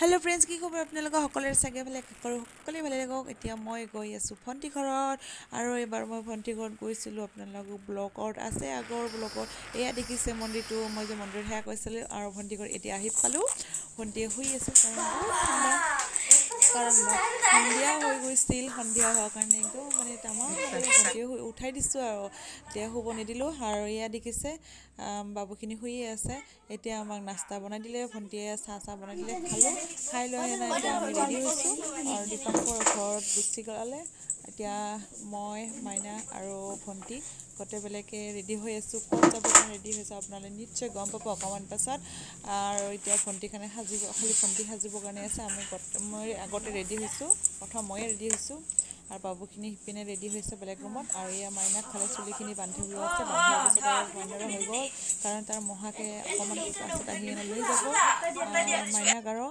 hello friends की खबर আপোনালোকৰ সকলোৰে চাগে ভালে সকলোৱে ভালে থাকক এতিয়া মই গৈ আছো ভন্টি ঘৰত আৰু এবাৰ মই ভন্টি ঘৰত গৈছিলো আপোনালোকক ব্লগত আছে আগৰ ব্লগত এয়া দেখিছে মন্দিৰটো মই যে মন্দিৰ হেয়া কৈছিলো আৰু ভন্টি ঘৰত এতিয়া আহি পালো ভন্টি শুই আছে কাৰণ সন্ধিয়া হৈ গৈছিল সন্ধিয়া হোৱাৰ কাৰণে একদম মানে তামাম ভন্টি উঠাই দিছো আৰু এতিয়া শুব নিদিলো আৰু এয়া দেখিছে বাবুখিনি শুইয়ে আছে এতিয়া আমাক নাস্তা বনাই দিলে ভন্টিয়ে চাহ বনাই দিলে খালো খাই লৈ হেনা এতিয়া আমি ৰেডি হৈছো আৰু দীপাংকৰ ঘৰত গুচি গ'লে এতিয়া মই মাইনা আৰু ভন্টি গোটেইবিলাকে ৰেডি হৈ আছো ক'ত যাব কাৰণে ৰেডি হৈছে আপোনালোকে নিশ্চয় গম পাব অকমান পাছত আৰু এতিয়া ভন্টিখানে সাজিব খালি ভন্টি সাজিবৰ কাৰণে আছে আমি মই আগতে ৰেডি হৈছো প্ৰথম মই ৰেডি হৈছো আৰু বাবুখিনি হিপিনে ৰেডি হৈছে বেলেগ ৰুমত আৰু এয়া মাইনাক খালে চুলিখিনি বান্ধিব আছে বান্ধাৰ পিছত আৰু মাইনাৰ হৈ গ'ল কাৰণ তাৰ মহাকে অকমান পাছত আহি লৈ যাব মাইনাক আৰু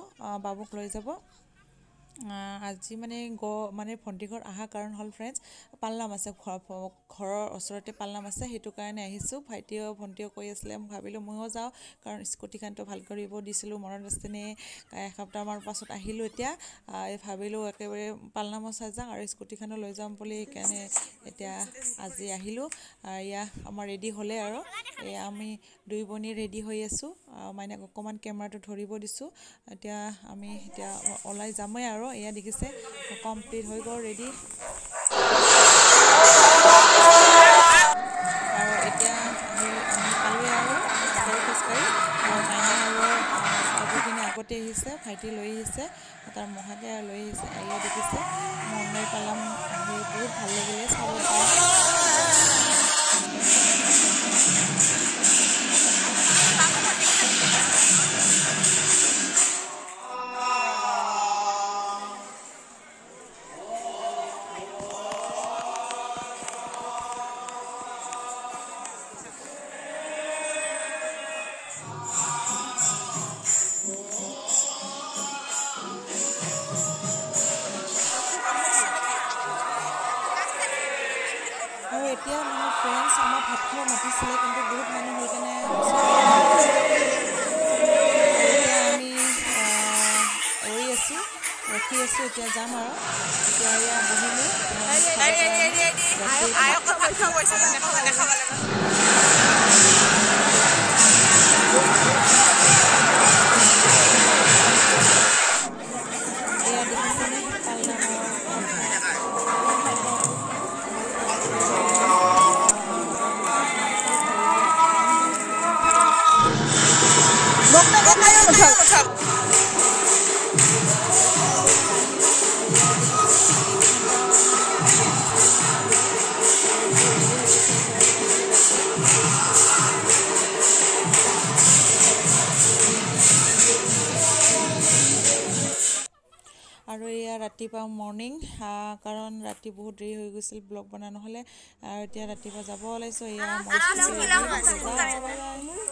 বাবুক লৈ যাব আজি মানে ভন্টি ঘৰ আহা কাৰণ হল ফ্ৰেন্ডছ পালনাম আছে ঘৰৰ ওচৰতে পালনাম আছে হেতু কাৰণে আহিছো ভাইটিও ভন্টিও কৈ আছিল মই ভাবিলো মইও যাও কাৰণ স্কুটিখানটো ভাল কৰিব দিছিলো মনত আছেনে এসপ্তাহমান পাছত আহিলো এতিয়া ভাবিলো একেবাৰে পালনামত চাই যাম আৰু স্কুটিখানো লৈ যাম বুলি কাৰণে এতিয়া আজি আহিলো ইয়া আমাৰ ৰেডি হ'লে আৰু আমি দুই বনি ৰেডি হৈ আছো মাইনাক অকমান কেমেৰাটো ধৰিব দিছো এতিয়া আমি এতিয়া ওলাই যামেই আৰু এয়া দেখিছে কমপ্লিট হৈ গ'ল ৰেডি আৰু এতিয়া আমি পালোৱে আৰু খোজকাঢ়ি আৰু মাইনা আৰু বাবুখিনি আগতে আহিছে ভাইটি লৈ আহিছে তাৰ মহাকে লৈ আহিছে এয়া দেখিছে মন্দিৰ পালাম আহি বহুত ভাল লাগিলে চাব পাই আৰু এতিয়া মানে ফ্ৰেন্ডছ আমাৰ ভাত খাব মাতিছিলে কিন্তু বহুত মানুহ হৈ কেনে এতিয়া আমি ৰখি আছো এতিয়া যাম আৰু এতিয়া এয়া বহিলো এয়া দেখিছেনে পালনামৰ আৰু এয়া ৰাতিপুৱা মৰ্নিং কাৰণ ৰাতি বহুত দেৰি হৈ গৈছিল ব্লগ বনা নহলে আৰু এতিয়া ৰাতিপুৱা যাব ওলাইছো এয়া মই